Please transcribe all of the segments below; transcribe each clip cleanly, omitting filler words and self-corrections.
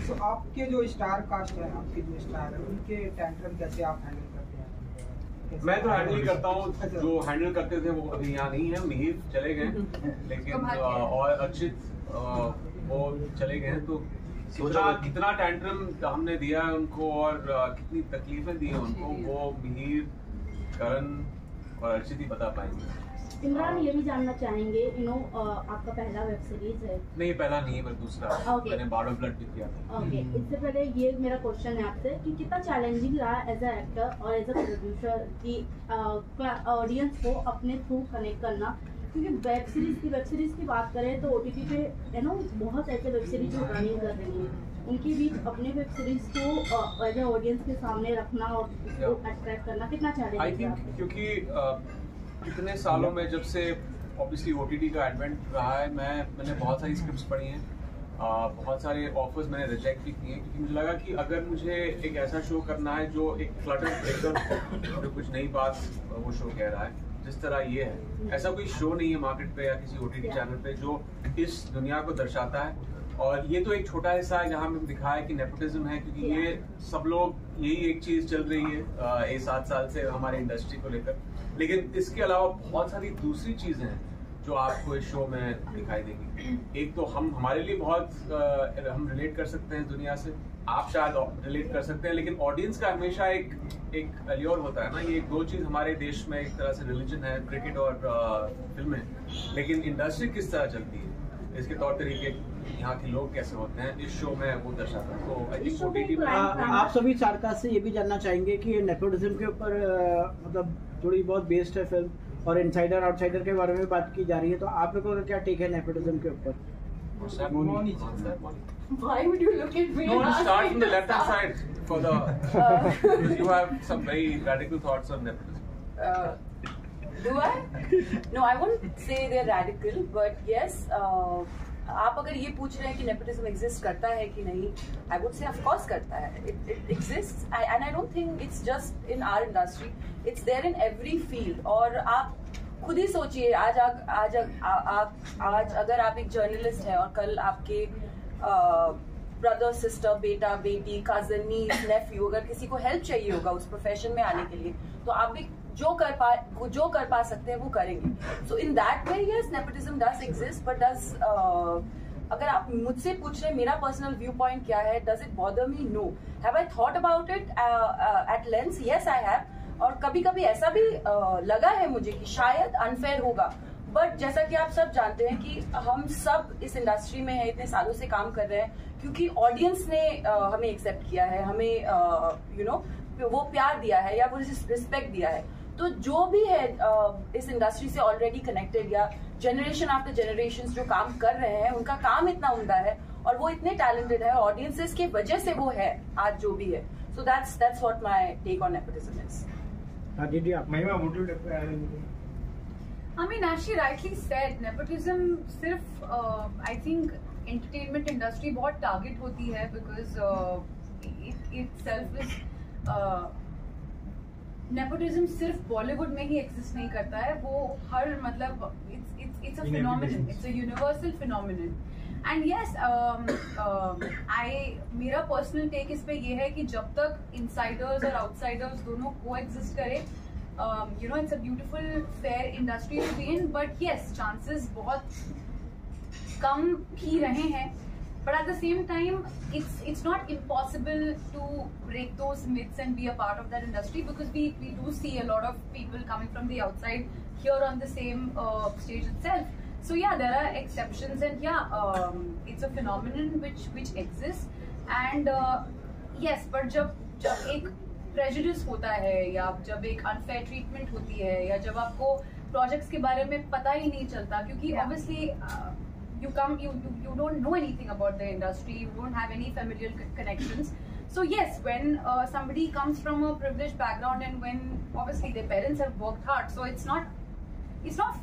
तो आपके जो स्टार कास्ट है, आपके जो स्टार है, उनके टेंट्रम कैसे आप हैंडल करते हैं? मैं तो हैंडल करता हूँ, जो हैंडल करते थे वो अभी यहाँ नहीं है, मिहिर चले गए, लेकिन और अर्चित वो चले गए। तो कितना टेंट्रम हमने दिया है उनको और कितनी तकलीफें दी हैं उनको, वो मिहिर, करण और अर्चित ही बता पाएंगे। इमरान ये भी जानना चाहेंगे, आपका पहला वेब सीरीज है? नहीं, पहला नहीं पर दूसरा। मैंने बार्ड ऑफ ब्लड भी किया था। इससे पहले ये मेरा क्वेश्चन है आपसे कि कितना चैलेंजिंग रहा एज अ एक्टर और एज अ प्रोड्यूसर की ऑडियंस को अपने थ्रू कनेक्ट करना, क्योंकि वेब सीरीज की बात करें तो OTT पे बहुत ऐसे वेब सीरीज जो रनिंग कर रही हैं, उनके बीच अपने वेब सीरीज को एज अ ऑडियंस के सामने रखना और उसको अट्रैक्ट करना कितना चैलेंजिंग है? क्योंकि इतने सालों में जब से ऑब्वियसली OTT का एडवेंट रहा है, मैंने बहुत सारी स्क्रिप्ट्स पढ़ी हैं, बहुत सारे ऑफर्स मैंने रिजेक्ट भी किए हैं, क्योंकि मुझे लगा कि अगर मुझे एक ऐसा शो करना है जो एक क्लटर ब्रेकर, जो कुछ नई बात वो शो कह रहा है, जिस तरह ये है, ऐसा कोई शो नहीं है मार्केट पे या किसी OTT चैनल पे जो इस दुनिया को दर्शाता है। और ये तो एक छोटा हिस्सा है जहाँ हमने दिखाया है कि नेपोटिज्म है, क्योंकि ये सब लोग यही एक चीज चल रही है ये 7 साल से हमारे इंडस्ट्री को लेकर, लेकिन इसके अलावा बहुत सारी दूसरी चीजें हैं जो आपको इस शो में दिखाई देंगी। एक तो हमारे लिए बहुत हम रिलेट कर सकते हैं दुनिया से, आप शायद रिलेट कर सकते हैं, लेकिन ऑडियंस का हमेशा एक अल्योर होता है ना, ये दो चीज हमारे देश में एक तरह से रिलीजन है, क्रिकेट और फिल्में, लेकिन इंडस्ट्री किस तरह चलती है, इसके तौर तरीके, यहाँ के लोग कैसे होते हैं, इस शो में वो दर्शाता है। तो आई थिंक OTT आप सभी चारकास्ट से ये भी जानना चाहेंगे कि नेपोटिज्म के ऊपर मतलब थोड़ी बहुत बेस्ड है फिल्म, और इनसाइडर आउटसाइडर के बारे में बात की जा रही है, तो आप लोगों का क्या टेक है नेपोटिज्म के ऊपर? Why would you look at me? No, start from the left-hand side for the because you have some very radical thoughts on nepotism. Do I? No, I won't say they're radical, but yes. आप अगर ये पूछ रहे हैं कि nepotism exist करता है कि नहीं, I would say of course करता है, it exists, and I don't think it's just in our industry, it's there in every field. और आप खुद ही सोचिए, आज अगर आप एक जर्नलिस्ट हैं और कल आपके ब्रदर, सिस्टर, बेटा, बेटी, कजन, नीस, नेफ्यू, अगर किसी को हेल्प चाहिए होगा उस प्रोफेशन में आने के लिए, तो आप भी जो कर पा सकते हैं वो करेंगे। So in that way yes, nepotism does exist, but अगर आप मुझसे पूछ रहे हैं मेरा पर्सनल व्यू पॉइंट क्या है, does it bother me? No. Have I thought about it at length? Yes I have. और कभी कभी ऐसा भी लगा है मुझे कि शायद अनफेयर होगा, बट जैसा कि आप सब जानते हैं कि हम सब इस इंडस्ट्री में हैं, इतने सालों से काम कर रहे हैं, क्योंकि ऑडियंस ने हमें एक्सेप्ट किया है, हमें वो प्यार दिया है या वो रिस्पेक्ट दिया है। तो जो भी है इस इंडस्ट्री से ऑलरेडी कनेक्टेड या जनरेशन आफ्टर जनरेशन जो काम कर रहे हैं, उनका काम इतना उम्दा है और वो इतने टैलेंटेड है, ऑडियंसेस के वजह से वो है आज जो भी है। So that's what my take on nepotism is. दीदी आप I mean, as she rightly said, nepotism सिर्फ I think entertainment industry बहुत target होती है, because it itself is nepotism सिर्फ बॉलीवुड में ही exist नहीं करता है, वो हर मतलब it's a phenomenon, it's a universal phenomenon. And yes, मेरा personal take इस पे ये है कि जब तक insiders और outsiders दोनों coexist करें, it's a beautiful, fair industry to be in, but yes, chances बहुत कम ही रहे हैं, but at the same time, it's not impossible to break those myths and be a part of that industry, because we do see a lot of people coming from the outside here on the same stage itself. So yeah, there are exceptions, and yeah, it's a phenomenon which exists, and yes, but जब एक prejudice होता है, या जब एक unfair treatment होती है, या जब आपको प्रोजेक्ट्स के बारे में पता ही नहीं चलता, क्योंकि obviously you don't know anything about the industry, you don't have any familial connections. So yes, when somebody comes from a privileged background, and when obviously their parents have worked hard, so it's not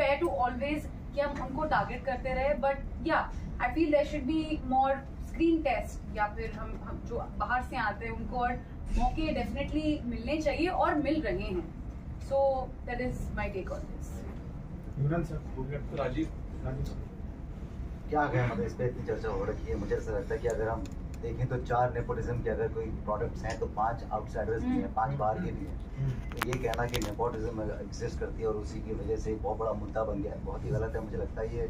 fair to always कि हम उनको target करते रहे, but yeah, I feel there should be more screen test, या फिर हम जो बाहर से आते हैं उनको और मौके डेफिनेटली मिलने चाहिए और मिल रहे हैं। So that is my take on this. Imran sir, Rajiv क्या कहें, मतलब इस पे इतनी चर्चा हो रही है, मुझे ऐसा लगता है कि अगर हम देखें तो 4 नेपोटिज्म के अगर कोई प्रोडक्ट्स हैं तो 5 आउटसाइडर्स भी हैं, 5 बाहर के भी हैं। तो ये कहना कि नेपोटिज्म एग्जिस्ट करती है और उसी की वजह से बहुत बड़ा मुद्दा बन गया है, बहुत ही गलत है। मुझे लगता है ये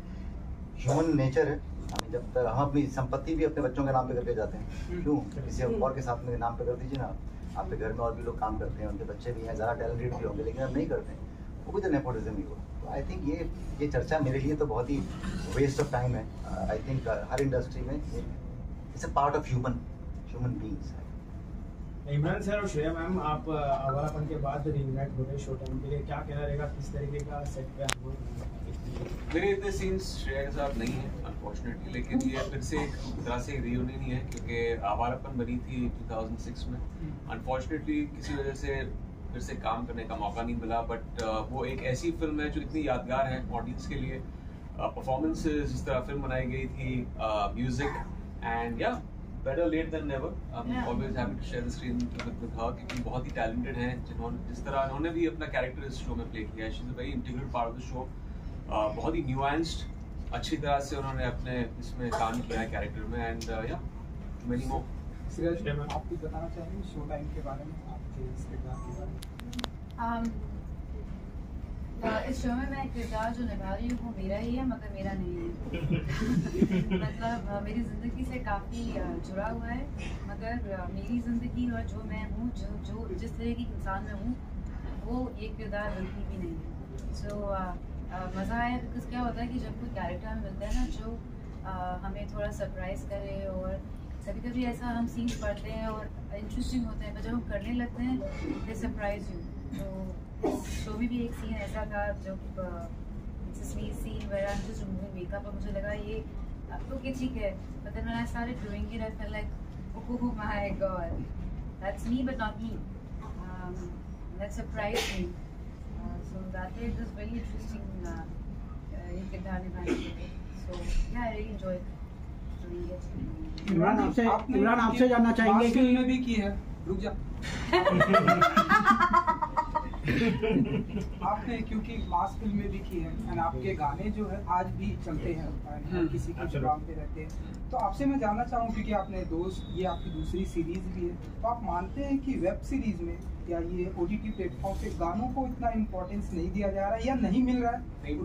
ह्यूमन नेचर है। हमें जब तक हम अपनी संपत्ति भी अपने बच्चों के नाम पे करके जाते हैं, क्यों किसी और के साथ में नाम पे कर दीजिए ना। आपके घर में और भी लोग काम करते हैं, उनके बच्चे भी हैं, ज़्यादा टैलेंटेड भी होंगे, लेकिन हम नहीं करते हैं, वो भी तो नेपोटिज्म ही हुआ। तो आई थिंक ये चर्चा मेरे लिए तो बहुत ही वेस्ट ऑफ टाइम है। आई थिंक हर इंडस्ट्री में it's a part of human beings. Imran sir और श्रेया मैम, आप आवारापन के बाद रीयूनाइट हो रहे शो टाइम के लिए, क्या कहना रहेगा, किस तरीके का सेट पे अनुभव? मेरे इतने सीन्स श्रेया के साथ नहीं है अनफॉर्चुनेटली, लेकिन ये फिर से एक तरह से रियूनियन ही है क्योंकि आवारापन बनी थी 2006 में। अनफॉर्चुनेटली किसी वजह से फिर से काम करने का मौका नहीं मिला, बट वो एक ऐसी फिल्म है जो इतनी यादगार है ऑडियंस के लिए। परफॉर्मेंसेस, जिस तरह फिल्म बनाई गई थी, म्यूजिक, एंड या better late than never. I'm always happy to share the screen with her क्योंकि बहुत ही talented हैं, जिस तरह उन्होंने भी अपना कैरेक्टर इस शो में प्ले किया है। She's a very integral part of the show. बहुत ही nuanced, अच्छी तरह से उन्होंने अपने इसमें काम किया है कैरेक्टर में, and yeah, many more. Shreya, आप कुछ बताना चाहेंगे शो टाइम के बारे में, आपके इस किरदार के बारे में? इस शो में मैं किरदार जो निभा रही हूँ वो मेरा ही है, मगर मेरा नहीं है। मतलब मेरी ज़िंदगी से काफ़ी जुड़ा हुआ है, मगर मेरी ज़िंदगी और जो मैं हूँ, जो जिस तरह की इंसान में हूँ, वो ये किरदार बिल्कुल भी नहीं है। सो मज़ा आया बिकॉज क्या होता है कि जब कोई कैरेक्टर हमें मिलता है ना जो हमें थोड़ा सरप्राइज़ करे, और कभी कभी ऐसा हम सीन्स पढ़ते हैं और इंटरेस्टिंग होते हैं, पर जब हम करने लगते हैं दे सरप्राइज यू। तो शो में भी एक सीन ऐसा था जो scene where I am just removing makeup, और मुझे लगा ये ओके ठीक है, but then when I started doing it I felt like oh my god, that's me but not me, that surprised me. So that it was very interesting ये किरदार निभाने के लिए। So yeah I really enjoyed doing it. Imran आपसे जानना चाहेंगे कि film में भी की है, रुक जा। आपने क्योंकि मास फिल्म में भी की है एंड आपके गाने जो है आज भी चलते हैं, हर किसी के जुबान पे रहते हैं। तो आपसे मैं जानना चाहूँ क्योंकि आपने दोस्त, ये आपकी दूसरी सीरीज भी है, तो आप मानते हैं कि वेब सीरीज में या ये OTT प्लेटफॉर्म पे गानों को इतना इम्पोर्टेंस नहीं दिया जा रहा है या नहीं मिल रहा है? नहीं,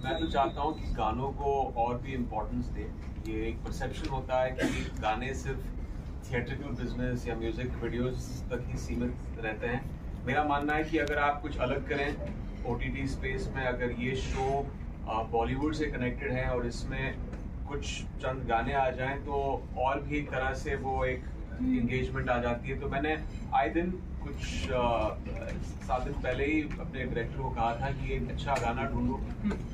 मैं तो चाहता हूँ कि गानों को और भी इम्पोर्टेंस दे। ये एक परसेप्शन होता है कि गाने सिर्फ थिएट्रिकल बिजनेस या म्यूजिक वीडियोस तक ही सीमित रहते हैं। मेरा मानना है कि अगर आप कुछ अलग करें OTT स्पेस में, अगर ये शो बॉलीवुड से कनेक्टेड है और इसमें कुछ चंद गाने आ जाएं तो और भी एक तरह से वो एक इंगेजमेंट आ जाती है। तो मैंने आए दिन कुछ 7 दिन पहले ही अपने डायरेक्टर को कहा था कि एक अच्छा गाना ढूंढो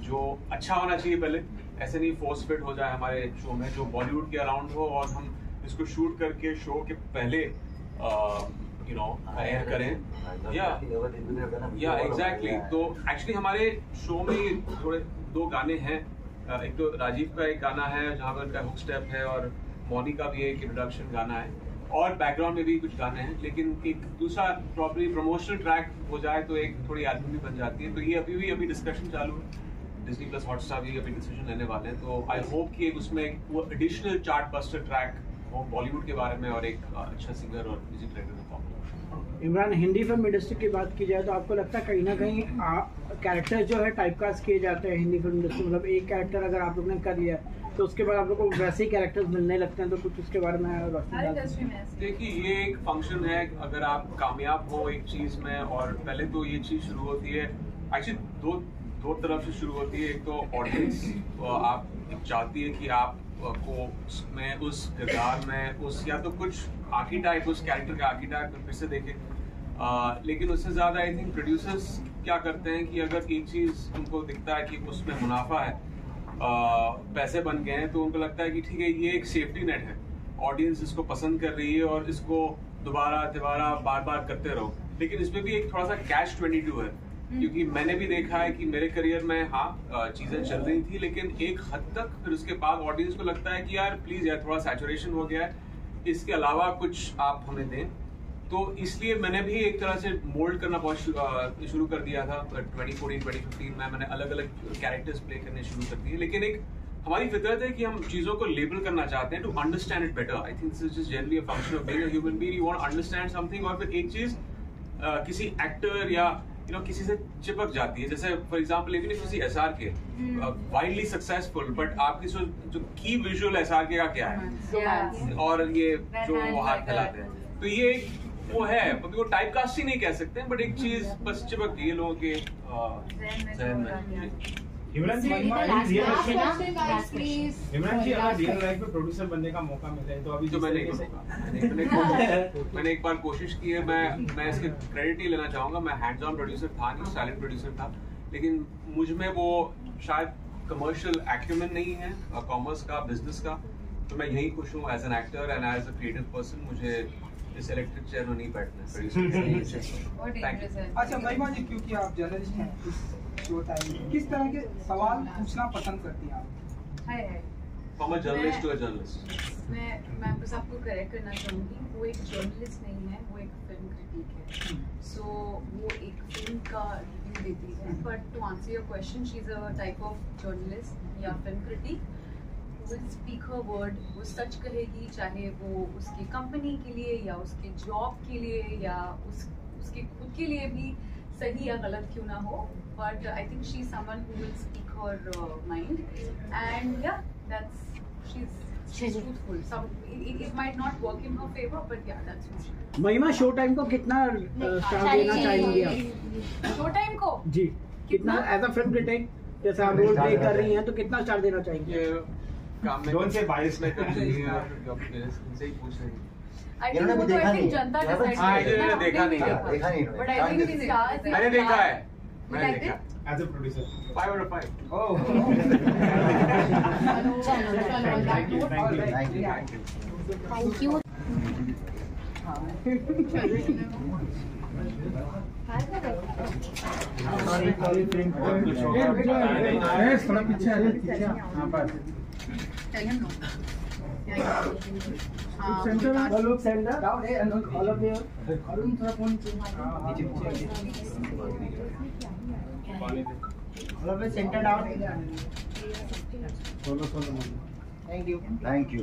जो अच्छा होना चाहिए, पहले ऐसे नहीं फोर्स फिट हो जाए हमारे शो में, जो बॉलीवुड के अराउंड हो और हम इसको शूट करके शो के पहले एयर करें। या एग्जैक्टली। तो एक्चुअली हमारे शो में थोड़े 2 गाने हैं। एक तो राजीव का एक गाना है जहाँ पर उनका हुक स्टेप है, और मौनी का भी एक इंट्रोडक्शन गाना है, और बैकग्राउंड में भी कुछ गाने हैं। लेकिन एक दूसरा प्रॉपर्ली प्रमोशनल ट्रैक हो जाए तो एक थोड़ी एल्बम भी बन जाती है। तो ये अभी डिस्कशन चालू है। डिज्नी प्लस हॉटस्टार भी अभी डिसीजन लेने वाले हैं। तो आई होप कि उसमें वो एडिशनल चार्ट बस्टर ट्रैक हो बॉलीवुड के बारे में, और एक अच्छा सिंगर और म्यूजिक डायरेक्टर का। इमरान, हिंदी फिल्म इंडस्ट्री की बात की जाए तो आपको लगता है कहीं ना कहीं कैरेक्टर जो है टाइपकास्ट किए जाते हैं हिंदी फिल्म इंडस्ट्री? मतलब एक कैरेक्टर अगर आप लोग ने कर लिया तो उसके बाद आप लोग को वैसे ही कैरेक्टर्स मिलने लगते हैं, तो कुछ उसके बारे में देखिए, ये एक फंक्शन है। अगर आप कामयाब हो एक चीज में, और पहले तो ये चीज शुरू होती है एक्चुअली दो तरफ से शुरू होती है। एक तो ऑडियंस आप चाहती है कि आप को उसमें उस किरदार में उस या तो कुछ आर्कीटाइप, उस कैरेक्टर का आर्कीटाइप फिर से देखें। लेकिन उससे ज़्यादा आई थिंक प्रोड्यूसर्स क्या करते हैं कि अगर एक चीज़ उनको दिखता है कि उसमें मुनाफा है, पैसे बन गए हैं, तो उनको लगता है कि ठीक है ये एक सेफ्टी नेट है, ऑडियंस इसको पसंद कर रही है और इसको दोबारा बार बार करते रहो। लेकिन इसमें भी एक थोड़ा सा कैच-22 है, क्योंकि मैंने भी देखा है कि मेरे करियर में चीजें चल रही थी, लेकिन एक हद तक फिर उसके बाद ऑडियंस को लगता है कि यार प्लीज यार थोड़ा सैचुरेशन हो गया है, इसके अलावा कुछ आप हमें दें। तो इसलिए मैंने भी एक तरह से मोल्ड करना बहुत शुरू कर दिया था 2014-2015 में। मैंने अलग अलग कैरेक्टर्स प्ले करने शुरू कर दिए, लेकिन एक हमारी फितरत है कि हम चीजों को लेबल करना चाहते हैं to understand it better. I think this is just generally a function of being a human being. You want to understand something, और फिर एक चीज किसी एक्टर या किसी से चिपक जाती है। जैसे फॉर एग्जांपल इवन इफ किसी SRK वाइडली सक्सेसफुल, बट आपकी जो की विजुअल SRK का क्या है, और ये जो वो हाथ फैलाते हैं, तो ये वो है, वो टाइप कास्ट ही नहीं कह सकते, बट एक चीज बस चिपक गई लोगों के ज़हन में। इमरान जी, अगर रियल लाइफ में प्रोड्यूसर बनने का मौका मिले तो अभी तो मैंने एक बार कोशिश की है। मैं इसके क्रेडिट नहीं लेना चाहूंगा, मैं हैंड्स ऑन प्रोड्यूसर था नहीं, साइलेंट प्रोड्यूसर था, लेकिन मुझ में वो शायद कमर्शियल एक्यूमेन नहीं है, कॉमर्स का, बिजनेस का। तो मैं यही खुश हूँ as an actor and as a creative person. मुझे इस इलेक्ट्रिक चेयर में नहीं बैठना है। अच्छा महिमा जी, क्योंकि आप जर्नलिस्ट हैं, शो टाइम किस तरह के सवाल पूछना पसंद करती हैं आप? From a journalist to a journalist. मैं बस आपको करेक्ट करना चाहूँगी, वो एक जर्नलिस्ट नहीं है, वो एक फिल्म क्रिटिक है। सो वो एक फिल्म का रिव्यू देती है, but to answer your question, she is a type of journalist या film critic. Will speak her word, वो सच कहेगी, चाहे वो उसकी कंपनी के लिए या उसके जॉब के लिए या उसके खुद के लिए भी सही या गलत क्यों ना हो, but I think she is someone who will speak her mind, and या that's she's truthful. It might not work in her favor, but yeah, that's who she is. महिमा शो टाइम को कितना स्टार देना चाहेंगे आप? Show time को जी कितना as a film critic, जैसे आप रोल प्ले कर रही हैं, तो कितना स्टार देना चाहेंगे? काम में जोन से बारिश में कर रही है, इनसे ही पूछ रही है। इन्होंने भी देखा नहीं। जनता इन्होंने देखा नहीं है, देखा नहीं But I think it's stars. मैंने देखा है, You मैंने liked देखा it? As a producer 5 out of 5। Thank you thank you. थोड़ा पीछे centre down. Thank you. Thank you.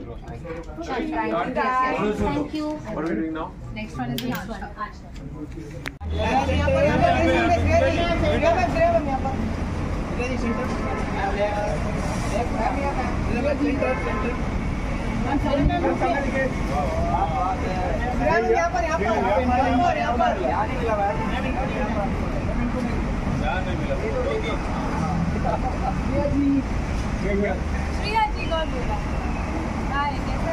Thank you. What are we doing now? Next one is the answer. Shreya ji कौन बोला? हाय कैसे?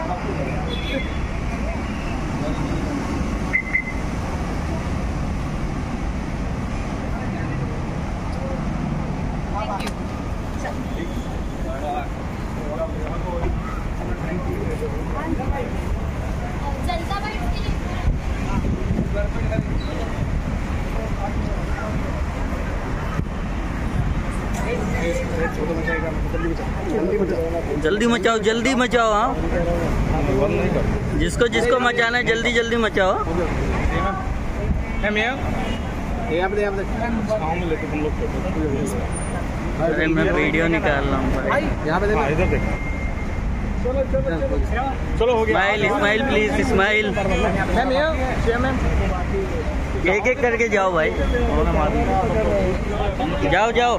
जल्दी मचाओ, जल्दी मचाओ। हाँ, जिसको जिसको मचाना है जल्दी जल्दी मचाओ। अरे मैं वीडियो निकाल रहा हूँ भाई। चलो हो गया। Smile smile please smile. एक एक करके जाओ भाई, जाओ जाओ।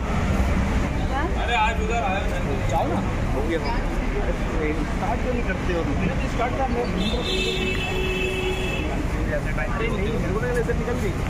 अरे आज उधर आया जाओ ना, हो गया स्टार्ट क्यों नहीं करते हो? स्टार्ट कर लो।